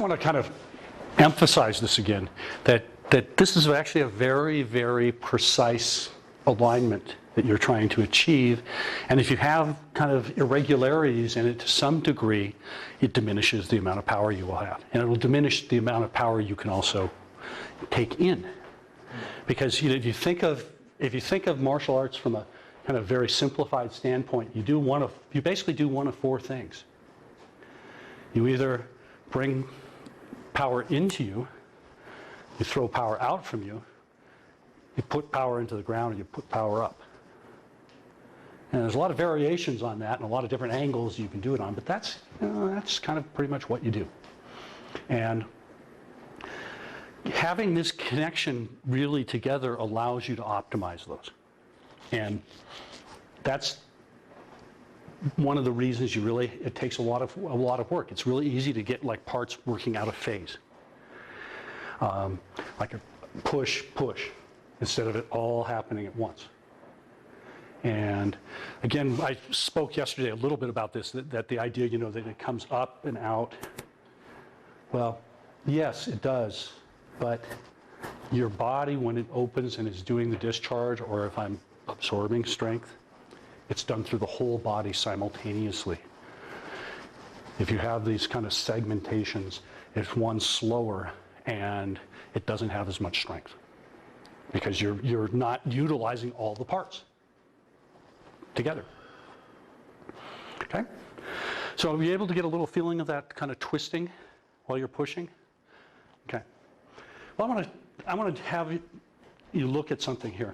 want to kind of emphasize this again, that this is actually a very, very precise alignment that you're trying to achieve. And if you have kind of irregularities in it to some degree, it diminishes the amount of power you will have. And it will diminish the amount of power you can also take in. Because if you think of martial arts from a kind of very simplified standpoint, you basically do one of four things. You either bring power into you, you throw power out from you, you put power into the ground, and you put power up. And there's a lot of variations on that and a lot of different angles you can do it on, but that's kind of pretty much what you do. And having this connection really together allows you to optimize those. And that's one of the reasons it takes a lot of work. It's really easy to get like parts working out of phase. Like a push, instead of it all happening at once. And again, I spoke yesterday a little bit about this, that the idea, that it comes up and out. Well, yes, it does. But your body, when it opens and is doing the discharge, or if I'm absorbing strength, it's done through the whole body simultaneously. If you have these kind of segmentations, it's one slower and it doesn't have as much strength because you're not utilizing all the parts together. Okay? So are you able to get a little feeling of that kind of twisting while you're pushing? Okay. Well, I want to have you look at something here.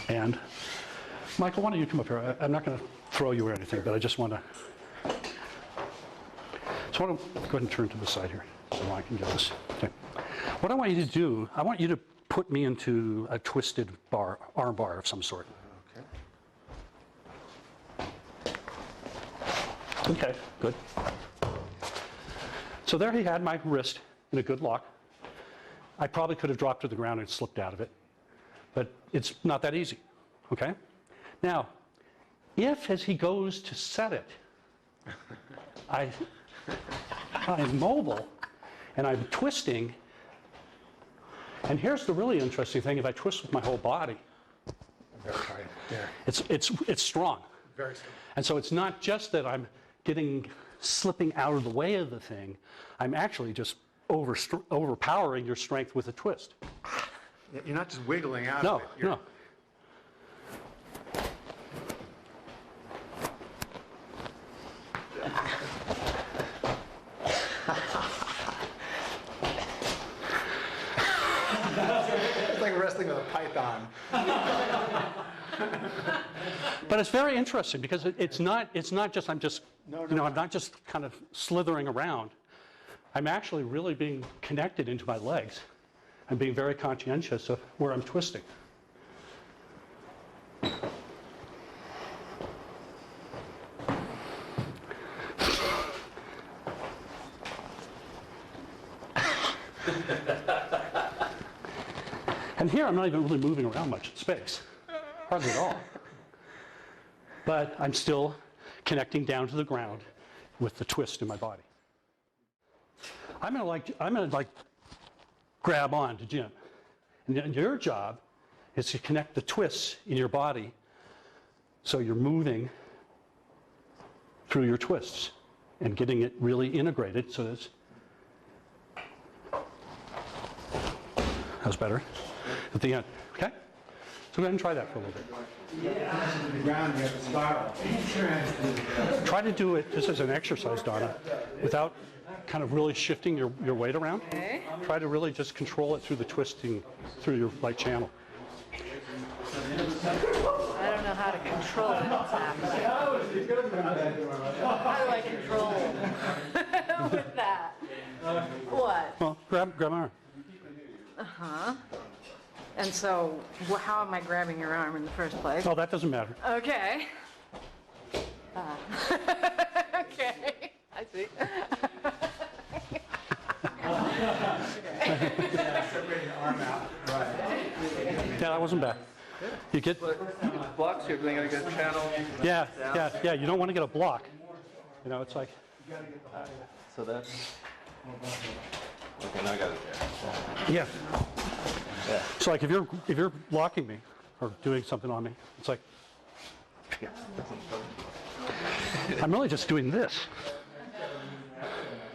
And Michael, why don't you come up here? I'm not going to throw you or anything, but I just want to. So I want to go ahead and turn to the side here so I can get this. Okay. What I want you to do, I want you to put me into a twisted arm bar of some sort. Okay, good. So there he had my wrist in a good lock. I probably could have dropped to the ground and slipped out of it, but it's not that easy, okay? Now, if as he goes to set it, I'm mobile and I'm twisting, and here's the really interesting thing, if I twist with my whole body, very tight. Yeah. It's strong. Very strong. And so it's not just that I'm slipping out of the way of the thing, I'm actually just overpowering your strength with a twist. You're not just wiggling out No, of it. no. It's like wrestling with a python. But it's very interesting because it's not just I'm not just kind of slithering around. I'm actually really being connected into my legs. I'm being very conscientious of where I'm twisting. And here I'm not even really moving around much in space. Hardly at all. But I'm still connecting down to the ground with the twist in my body. I'm gonna grab on to Jim. And your job is to connect the twists in your body so you're moving through your twists and getting it really integrated so that's better at the end. Okay? So go ahead and try that for a little bit. The ground, you have to spiral. Try to do it just as an exercise, Donna, without kind of really shifting your weight around. Okay. Try to really just control it through the twisting, through your right channel. I don't know how to control it exactly. How do I control with that? What? Well, grab my arm. Uh-huh. And so, how am I grabbing your arm in the first place? Oh, that doesn't matter. Okay. Okay. I see. Separating the arm out. Right. Yeah, that wasn't bad. You get Blocks, you're going to get a channel. yeah. You don't want to get a block. It's like So So that's. Okay, now I got it there. Yeah. Yeah. So like if you're locking me or doing something on me, it's like, I'm really just doing this.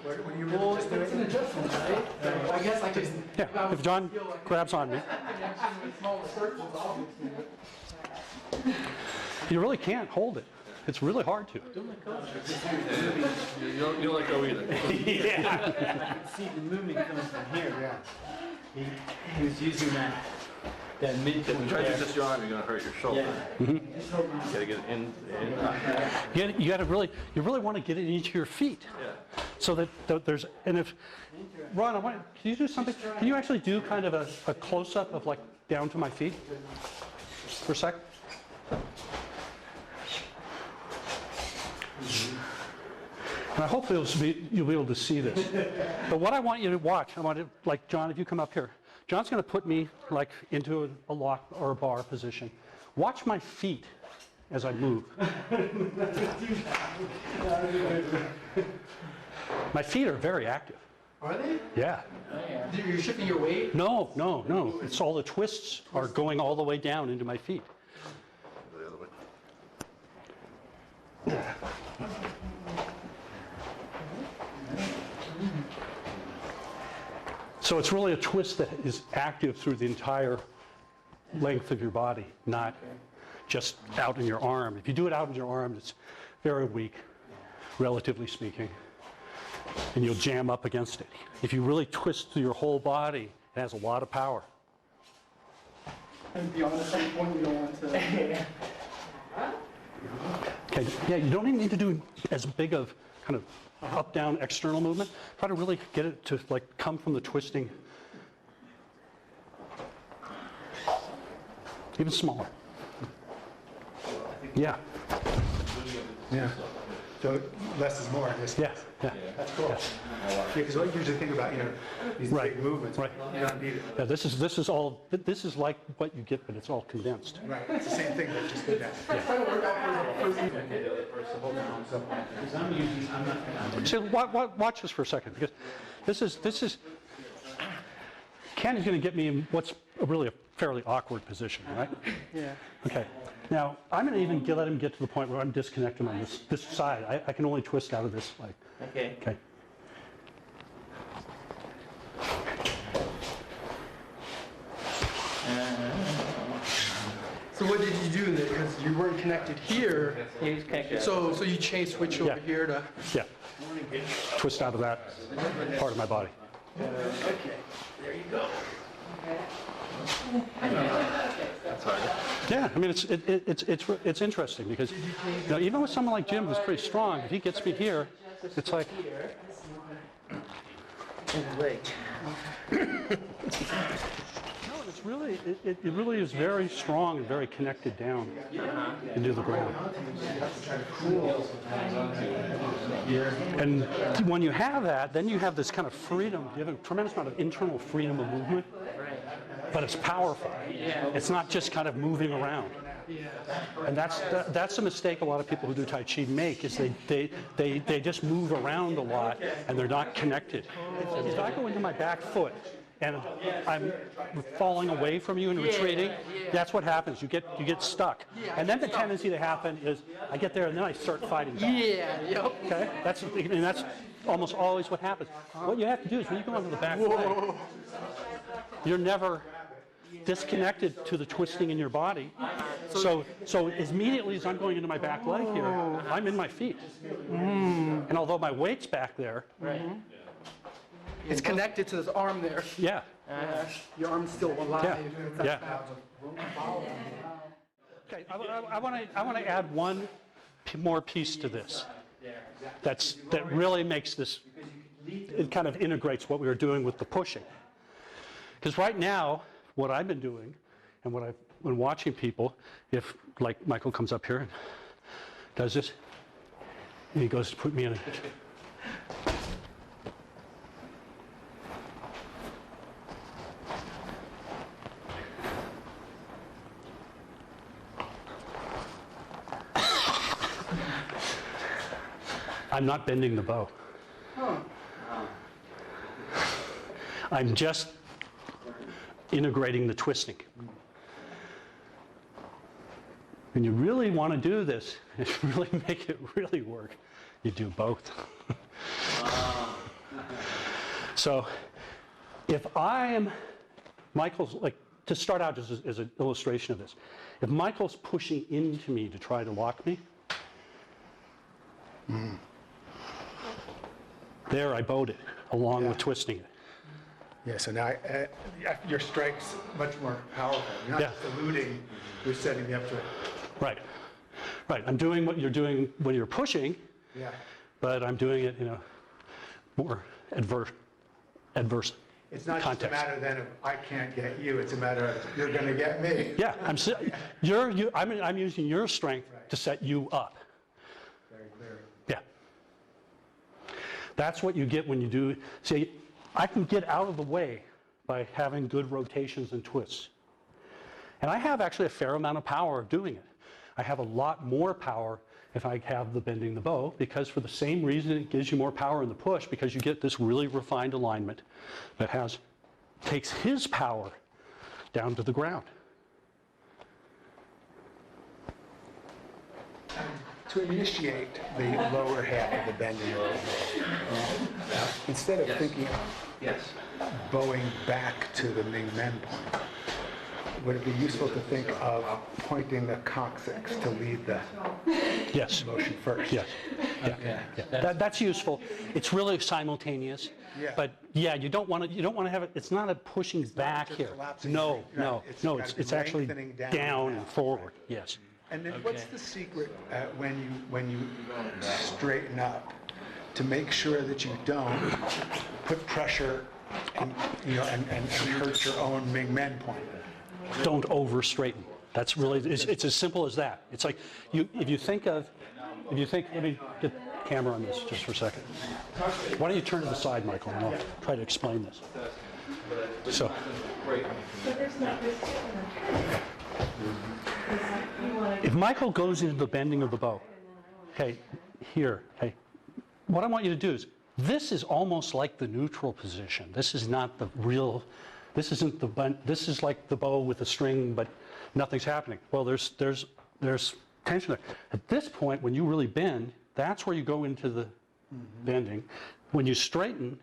When you really just do it. adjustment, right? I guess I just. Yeah, if John grabs on me, you really can't hold it. It's really hard to. You don't let go either. See the movement coming from here. Yeah. He was using that If you midpoint try to there. resist your arm, you're going to hurt your shoulder. Yeah. You got to get it in. You got to you really want to get it into your feet. Yeah. So that there's, and if, Ron, can you do something? Can you actually do kind of a close-up of like down to my feet for a sec? And I hope you'll be able to see this. But what I want you to watch, I want to, like, John, if you come up here, John's going to put me like into a lock or a bar position. Watch my feet as I move. My feet are very active. Are they? Yeah. You're shifting your weight? No, no, no. It's all the twists are going all the way down into my feet. The other way. So it's really a twist that is active through the entire length of your body, not just out in your arm. If you do it out in your arm, it's very weak, relatively speaking, and you'll jam up against it. If you really twist through your whole body, it has a lot of power. And beyond a certain point, you don't want to. Okay, yeah, you don't even need to do as big of kind of up, down, external movement. Try to really get it to like come from the twisting. Even smaller. Yeah, Yeah. So less is more, I guess. yeah, yeah. That's cool. Yeah, because what you usually think about, these Right, big movements. right. You don't need it. Yeah, this is like what you get, but it's all condensed. Right. It's the same thing, but just go down. So watch this for a second, because this is Ken is going to get me in what's really a fairly awkward position, right? Yeah. Okay. Now I'm going to even let him get to the point where I'm disconnected on this side. I can only twist out of this like. Okay. Okay. So what did you do in there? Because you weren't connected here. He's connected. So you chain switch over Yeah. here to. Yeah. Twist out of that part of my body. Okay. There you go. That's hard. Yeah, I mean it's interesting because even with someone like Jim who's pretty strong, if he gets me here, it's like no, it's really it really is very strong and very connected down into the ground. And when you have that, then you have this kind of freedom. You have a tremendous amount of internal freedom of movement, but it's powerful. It's not just kind of moving around. And that's a mistake a lot of people who do Tai Chi make, is they just move around a lot and they're not connected. If I go into my back foot and I'm falling away from you and retreating, that's what happens. You get stuck. And then the tendency to happen is I get there and then I start fighting back. Yeah. Yep. Okay? That's almost always what happens. What you have to do is when you go into the back leg, you're never disconnected to the twisting in your body. So as immediately as I'm going into my back leg here, I'm in my feet. And although my weight's back there, It's connected to this arm there. yeah, Your arm's still alive. yeah. Okay, I want to add one more piece to this. That really makes this. It kind of integrates what we were doing with the pushing. Because right now, what I've been doing, and what I've been watching people, if like Michael comes up here and does this, and he goes to put me in a. I'm not bending the bow. I'm just integrating the twisting. When you really want to do this, and really make it really work, you do both. So if Michael's, like, to start out just as an illustration of this, if Michael's pushing into me to try to lock me, there I bowed it, along with twisting it. Yeah, so now your strike's much more powerful. You're not Yeah. just eluding, you're setting me up to, Right. Right. I'm doing what you're doing when you're pushing, yeah. but I'm doing it in a more adverse It's not context. just a matter then of I can't get you, it's a matter of you're going to get me. Yeah, I'm using your strength to set you up. Very clear. Yeah. That's what you get when you do. See, I can get out of the way by having good rotations and twists. And I have actually a fair amount of power of doing it. I have a lot more power if I have the bending the bow, because for the same reason it gives you more power in the push, because you get this really refined alignment that takes his power down to the ground. To initiate the lower half of the bending, instead of thinking Yes. bowing back to the Ming Men point, would it be useful to think of pointing the coccyx to lead the Yes. motion first? Yes. Okay. Yeah. That's useful. It's really simultaneous. Yeah. But yeah, you don't want to have it. It's not a pushing back just here. collapsing. No, Right. no, It's no. gotta be It's actually lengthening down down now. and forward. Yes. And then what's the secret when you straighten up to make sure that you don't put pressure and hurt your own Ming Men point? Don't over straighten. That's really, it's as simple as that. It's like, let me get the camera on this just for a second. Why don't you turn to the side, Michael, and I'll try to explain this. So, if Michael goes into the bending of the bow, okay, here, okay, what I want you to do is, this is almost like the neutral position. This is not the real, this isn't the bend, this is like the bow with the string, but nothing's happening. Well, there's tension there. At this point, when you really bend, that's where you go into the bending. When you straighten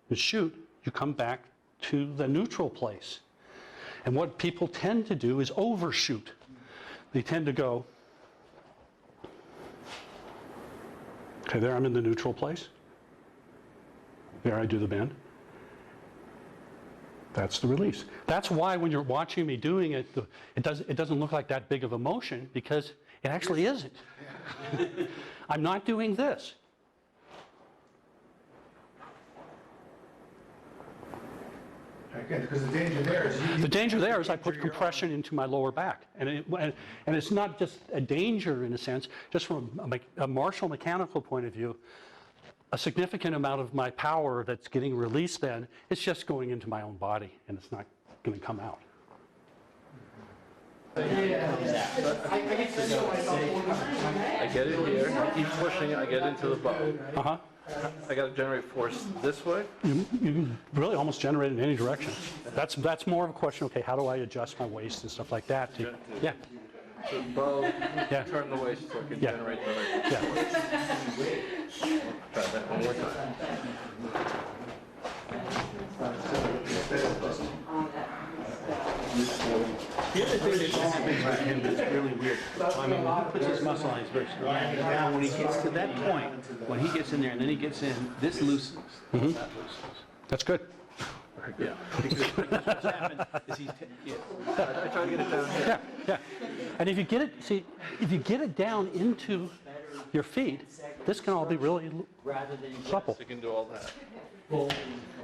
and shoot, you come back to the neutral place. And what people tend to do is overshoot. They tend to go, okay, there I'm in the neutral place. There I do the bend. That's the release. That's why when you're watching me doing it, it doesn't look like that big of a motion, because it actually isn't. I'm not doing this. Again, because the danger there is The danger there is I put compression into my lower back. And it's not just a danger in a sense, just from a martial mechanical point of view, a significant amount of my power that's getting released then, it's just going into my own body and it's not going to come out. I get it here, I keep pushing it, I get into the bow. Uh-huh. I got to generate force this way. You can really almost generate in any direction. That's more of a question, okay, how do I adjust my waist and stuff like that? Yeah, The bow, Yeah. turn the waist so I can Yeah. generate the right. yeah. Try that one more time. The other thing that happens with him that's really weird, I mean, when he puts his muscle on, he's very strong. And when he gets to that point, when he gets in there and then he gets in, this loosens. That loosens. That's good. Yeah. Because what's happened is I try to get it down here. Yeah, yeah. And if you get it, see, if you get it down into your feet, this can all be really supple. You can do all that.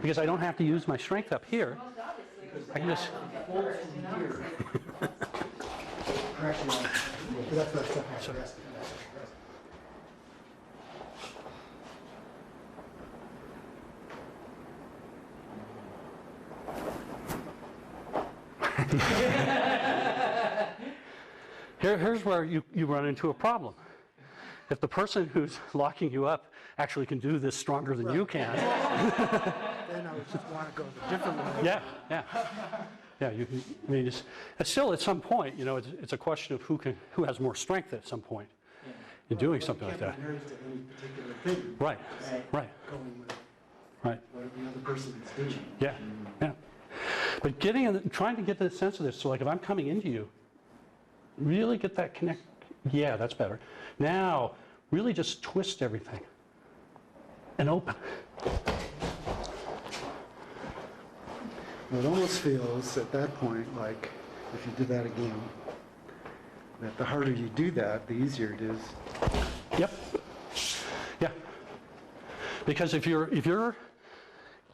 Because I don't have to use my strength up here. I can just, here's where you run into a problem. If the person who's locking you up actually can do this stronger than you can, then I would just want to go the different way. Yeah, yeah. Yeah, you can, I mean, it's still at some point, it's a question of who has more strength at some point in doing something like that. You can't be married to any particular thing. Right, right, Going with right. what the other person is doing. Yeah, yeah. But trying to get the sense of this, so like if I'm coming into you, really get that connect, yeah, that's better. Now, really just twist everything and open. Well, it almost feels at that point like, if you did that again, that the harder you do that, the easier it is. Yep. Yeah. Because if you're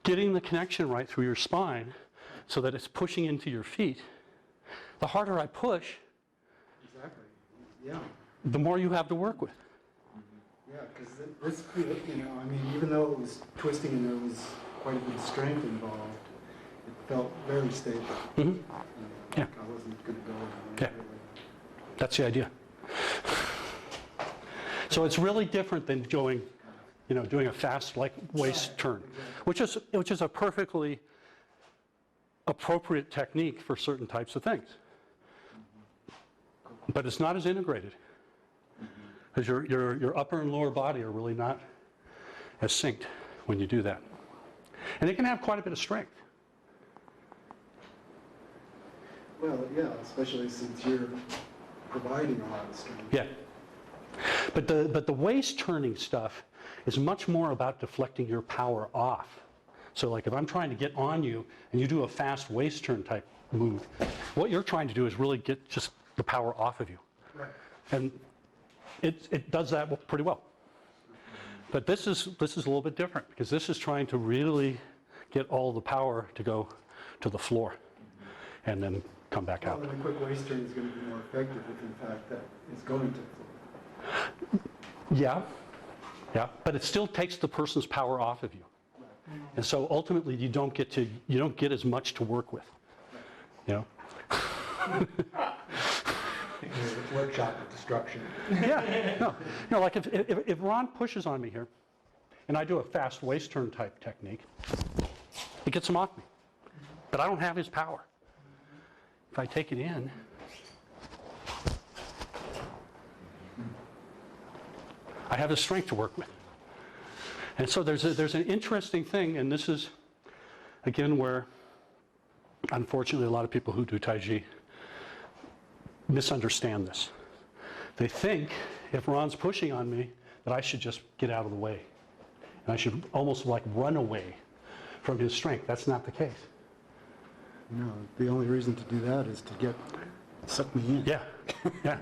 getting the connection right through your spine so that it's pushing into your feet, the harder I push, Exactly. Yeah. the more you have to work with. Yeah, because this, I mean, even though it was twisting and there was quite a bit of strength involved, it felt very stable. Mm-hmm. Yeah. I wasn't going to go Yeah. That's the idea. So it's really different than doing a fast like waist turn, which is a perfectly appropriate technique for certain types of things. But it's not as integrated because your upper and lower body are really not as synced when you do that. And it can have quite a bit of strength. Well, yeah, especially since you're providing a lot of strength. Yeah. But the waist turning stuff is much more about deflecting your power off. So like if I'm trying to get on you and you do a fast waist turn type move, what you're trying to do is really get just the power off of you. Right. And it does that pretty well. But this is a little bit different because this is trying to really get all the power to go to the floor and then come back out. Well, and a quick waist turn is going to be more effective if in fact that is going to the floor. Yeah, yeah, but it still takes the person's power off of you. And so ultimately you don't get as much to work with. Workshop of destruction. Yeah, no, like if Ron pushes on me here and I do a fast waist turn type technique, it gets him off me. But I don't have his power. If I take it in, I have the strength to work with. And so there's an interesting thing, and this is, again, where unfortunately a lot of people who do Taiji misunderstand this. They think if Ron's pushing on me that I should just get out of the way. And I should almost like run away from his strength. That's not the case. No, the only reason to do that is to suck me in. Yeah, yeah.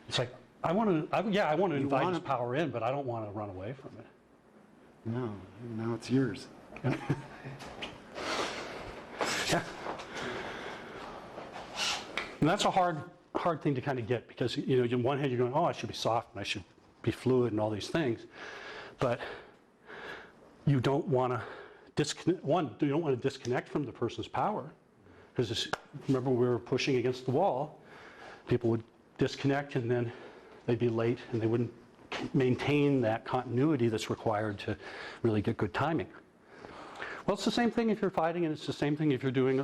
It's like, I want to invite his power in, but I don't want to run away from it. No, now it's yours. Yeah. Yeah. And that's a hard thing to kind of get because, on one hand you're going, oh, I should be soft and I should be fluid and all these things. But you don't want to disconnect. One, you don't want to disconnect from the person's power because remember we were pushing against the wall. People would disconnect and then they'd be late and they wouldn't maintain that continuity that's required to really get good timing. Well, it's the same thing if you're fighting, and it's the same thing if you're doing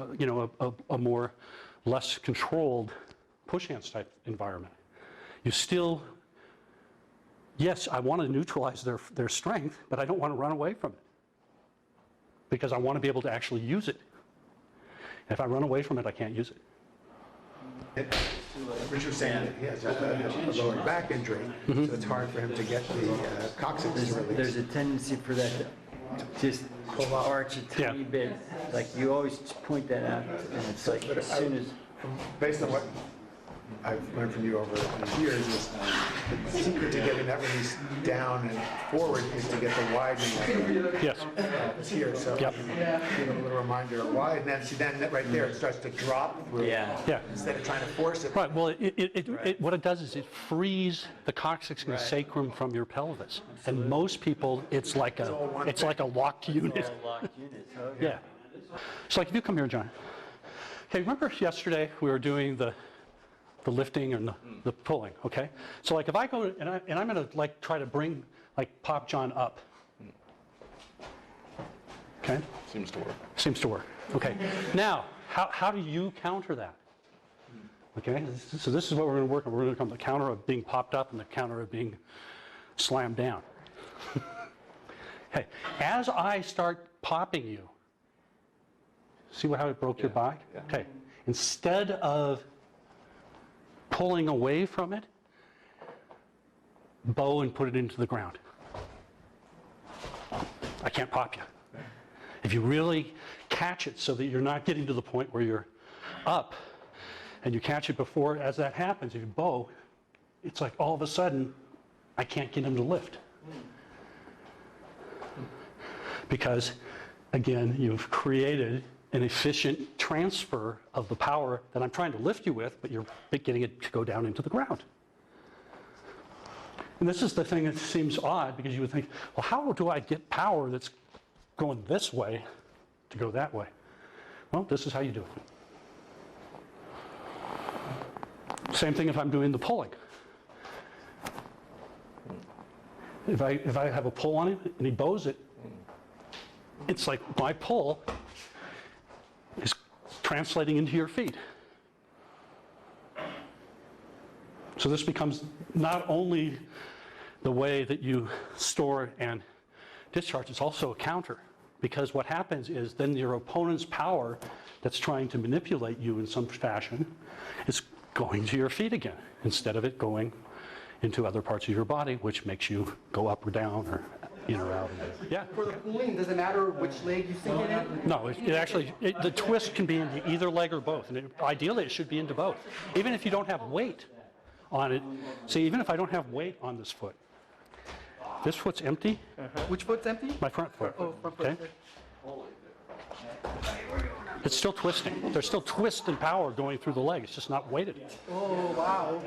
a more less controlled push hands type environment. You still, yes, I want to neutralize their strength, but I don't want to run away from it because I want to be able to actually use it. If I run away from it, I can't use it. Richard's saying that he has a lower back injury, so it's hard for him to get the coccyx to release. There's a tendency for that to just arch a tiny bit. Like you always point that out, and it's like as soon as. Based on what I've learned from you over the years, is the secret to getting that release down and forward is to get the widening of Yes. it's here. So Yep. give him a little reminder of wide, and then see that right there it starts to drop through. Yeah. Yeah. Instead of trying to force it. Right. Well, what it does is it frees the coccyx and sacrum from your pelvis, and most people it's like a locked unit. Locked units. Okay. Yeah. It's like if you come here, John. Okay. Remember yesterday we were doing the lifting and the pulling. Okay. So like if I go and I'm going to like try to bring pop John up. Okay? Seems to work. Seems to work. Okay. Now, how do you counter that? Okay, so this is what we're going to work on. We're going to come to the counter of being popped up and the counter of being slammed down. Okay, as I start popping you, see how it broke your back? Yeah. Okay, instead of pulling away from it, bow and put it into the ground. I can't pop you. If you really catch it so that you're not getting to the point where you're up, and you catch it before, as that happens, if you bow, it's like all of a sudden, I can't get him to lift. Because, again, you've created an efficient transfer of the power that I'm trying to lift you with, but you're getting it to go down into the ground. And this is the thing that seems odd, because you would think, well, how do I get power that's going this way to go that way? Well, this is how you do it. Same thing if I'm doing the pulling. If I have a pull on him and he bows it, it's like my pull is translating into your feet. So this becomes not only the way that you store and discharge, it's also a counter. Because what happens is then your opponent's power that's trying to manipulate you in some fashion is going to your feet again, instead of it going into other parts of your body, which makes you go up or down or in or out. Yeah. For the pulling, does it matter which leg you sink it in? No, the twist can be into either leg or both, and ideally it should be into both. Even if you don't have weight on it, see, even if I don't have weight on this foot, this foot's empty, Which foot's empty? my front foot, Oh, front foot. okay? It's still twisting. There's still twist and power going through the leg. It's just not weighted. Oh, wow.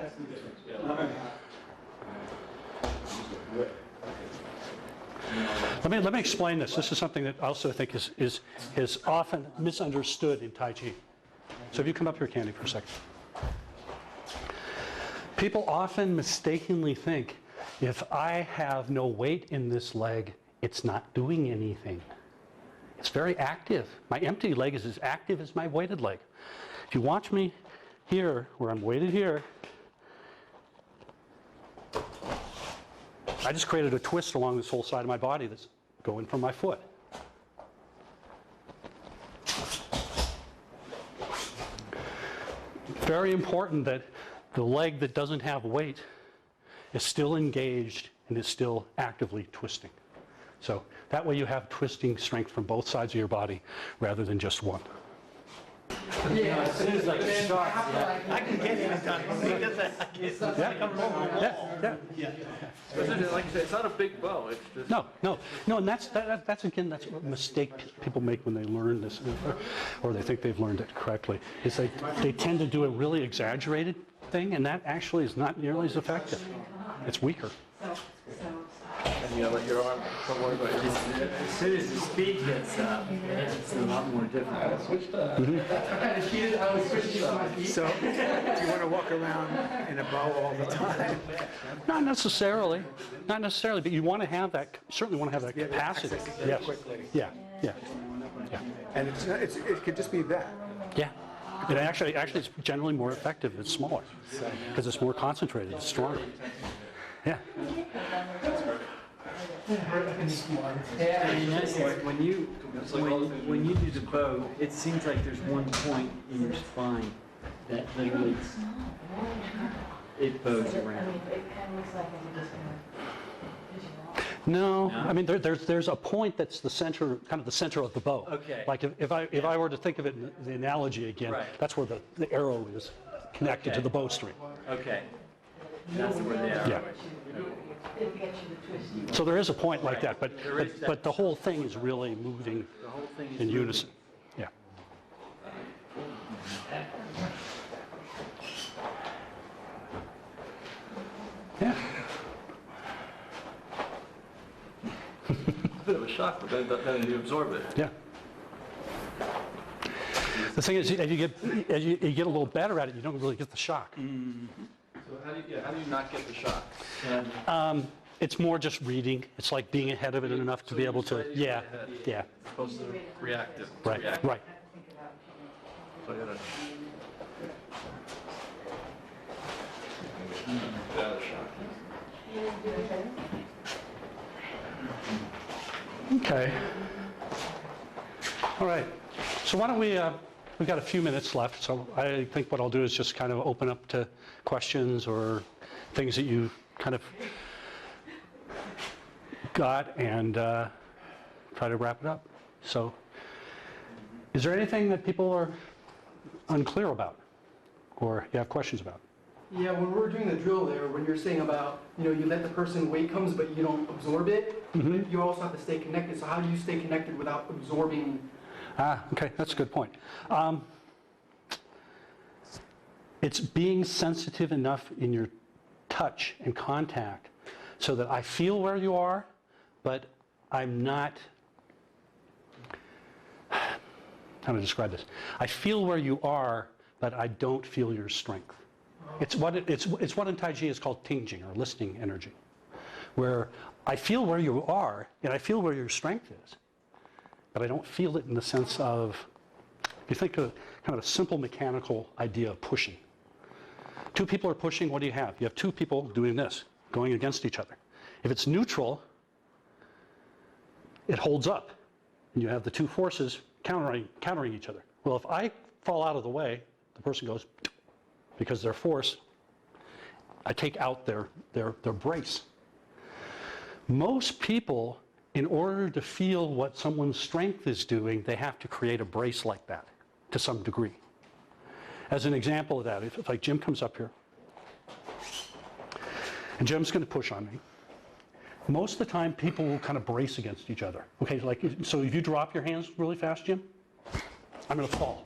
Let me explain this. This is something that I also think is often misunderstood in Taiji. So if you come up here, Candy, for a second. People often mistakenly think if I have no weight in this leg, it's not doing anything. It's very active. My empty leg is as active as my weighted leg. If you watch me here, where I'm weighted here, I just created a twist along this whole side of my body that's going from my foot. Very important that the leg that doesn't have weight is still engaged and is still actively twisting. So that way you have twisting strength from both sides of your body rather than just one. Yeah. As soon as I can start, I can get him done. Yeah. Like you said, it's not a big bow. It's just No, and that's again, that's a mistake people make when they learn this, or they think they've learned it correctly, is they tend to do a really exaggerated thing, and that actually is not nearly as effective. It's weaker. and you let your arm. Don't worry about it. As soon as the speed gets up, it's a lot more difficult. So, do you want to walk around in a bow all the time? Not necessarily, but you want to have that, certainly want to have that capacity. access very Yes. quickly. Yeah. And it could just be that. Yeah. It actually it's generally more effective. It's smaller because it's more concentrated. It's stronger. Yeah. Yeah, I mean, that's like when you do the bow, it seems like there's one point in your spine that literally it bows around. No, I mean there's a point that's the center, kind of the center of the bow. Okay. Like if I were to think of it in the analogy again, Right. that's where the arrow is connected to Okay. the bowstring. Okay. That's where they are. Yeah. So there is a point like that, but the whole thing is really moving The whole thing is in moving. unison. Yeah. Yeah. It's a bit of a shock, but then you absorb it. Yeah. The thing is, as you get a little better at it, you don't really get the shock. So how do you not get the shock? It's more just reading. It's like being ahead of it enough to be able to, Slightly yeah, ahead. yeah, As opposed to reactive. right, right. So I gotta. Okay. All right. So why don't we've got a few minutes left, so I think what I'll do is just kind of open up to questions or things that you kind of got and try to wrap it up. So is there anything that people are unclear about or you have questions about? Yeah, when we're doing the drill there, when you're saying about, you let the person, weight comes, but you don't absorb it, but you also have to stay connected. So how do you stay connected without absorbing? Okay, that's a good point. It's being sensitive enough in your touch and contact so that I feel where you are, but I'm not, how to describe this? I feel where you are, but I don't feel your strength. It's what in Taiji is called tinging, or listening energy, where I feel where you are and I feel where your strength is, but I don't feel it in the sense of, if you think of kind of a simple mechanical idea of pushing. Two people are pushing, what do you have? You have two people doing this, going against each other. If it's neutral, it holds up, and you have the two forces countering each other. Well, if I fall out of the way, the person goes, because their force, I take out their brace. Most people, in order to feel what someone's strength is doing, they have to create a brace like that to some degree. As an example of that, if like Jim comes up here, and Jim's going to push on me, most of the time people will kind of brace against each other. Okay, so if you drop your hands really fast, Jim, I'm going to fall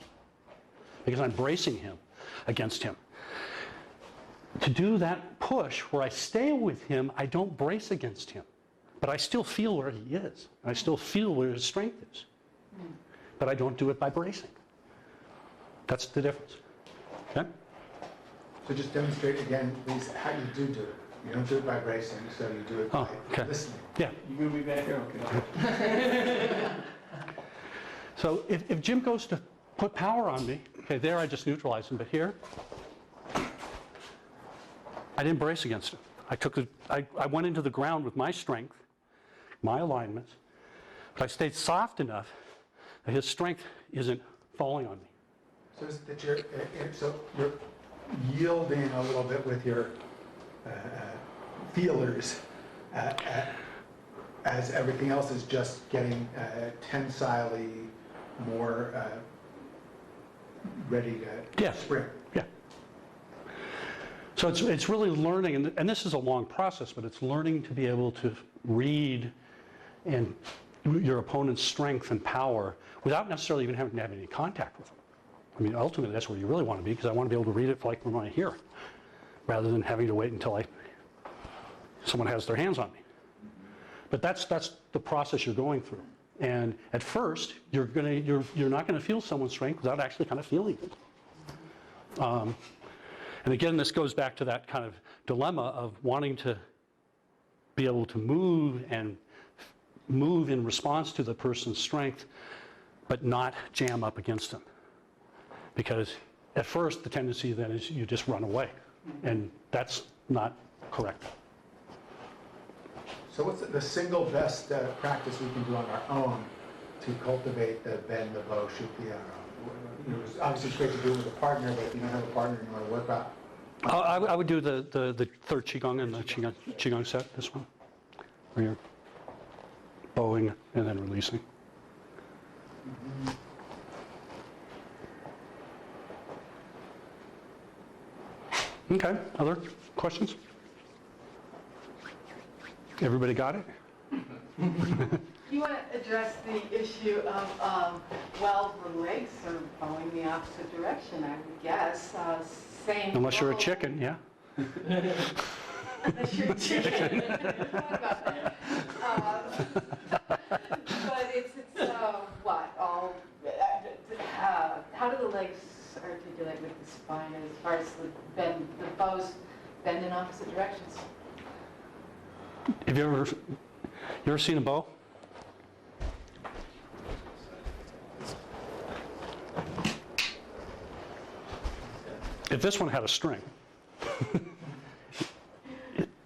because I'm bracing him against him. To do that push where I stay with him, I don't brace against him, but I still feel where he is. I still feel where his strength is, but I don't do it by bracing. That's the difference. Okay? So just demonstrate again, please, how you do it. You don't do it by bracing, so you do it by listening. Yeah. You gonna be back here? Okay. So if Jim goes to put power on me, okay, there I just neutralize him, but here, I didn't brace against him. I went into the ground with my strength, my alignments, but I stayed soft enough that his strength isn't falling on me. So is that you're yielding a little bit with your feelers as everything else is just getting tensilely more ready to spring. Yeah. So it's really learning, and this is a long process, but it's learning to be able to read and your opponent's strength and power without necessarily even having to have any contact with them. I mean, ultimately, that's where you really want to be, because I want to be able to read it like when I'm here, rather than having to wait until someone has their hands on me. But that's the process you're going through. And at first, you're not going to feel someone's strength without actually kind of feeling it. And again, this goes back to that kind of dilemma of wanting to be able to move in response to the person's strength, but not jam up against them. Because at first, the tendency then is you just run away, and that's not correct. So what's the single best practice we can do on our own to cultivate the bend the bow, shoot the arrow? Obviously, it's great to do it with a partner, but if you don't have a partner, you want to work out. I would do the third qigong and the qigong set, this one, where you're bowing and then releasing. Okay, other questions? Everybody got it? You want to address the issue of, well, the legs are going the opposite direction, I would guess. Same. Unless you're a goal. chicken, yeah. Unless you're a chicken. What about that? But it's what, all, how do the legs articulate with the spine as far as the bows bend in opposite directions? Have you ever seen a bow? If this one had a string,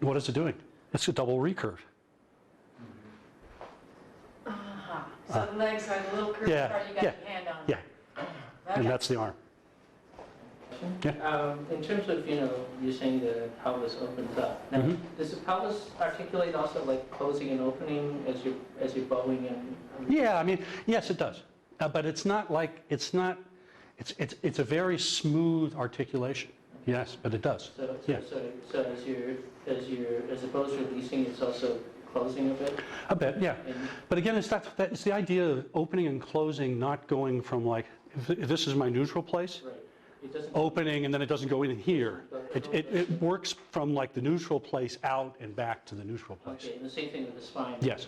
what is it doing? It's a double recurve. So the legs are the little curved Yeah, part you got yeah, your hand on. Yeah, and Okay. that's the arm. In terms of, you're saying the pelvis opens up. Now, Mhm. does the pelvis articulate also like closing and opening as you're bowing and? Yeah, I mean, yes, it does. But it's not like, it's a very smooth articulation. Yes, but it does. So, Yeah. so as the bow's releasing, it's also closing a bit? A bit, yeah. And- But again, it's the idea of opening and closing, not going from like, if this is my neutral place, Right. It doesn't. opening and then it doesn't go in here. It works from like the neutral place out and back to the neutral place. Okay, and the same thing with the spine? Yes.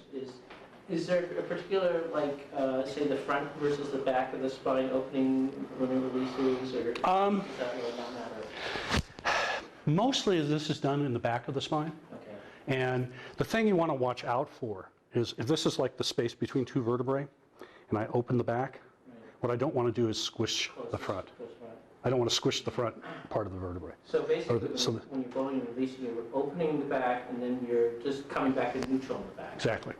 Is there a particular, like, say, the front versus the back of the spine opening when it releases, or does that really not matter? Mostly this is done in the back of the spine. Okay. And the thing you want to watch out for is if this is like the space between two vertebrae and I open the back, Right. what I don't want to do is squish the front. Close front. I don't want to squish the front part of the vertebrae. So basically, so when you're bowing and releasing, you're opening the back, and then you're just coming back to neutral in the back. Exactly.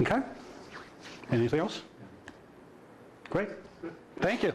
Okay? Anything else? Great. Thank you.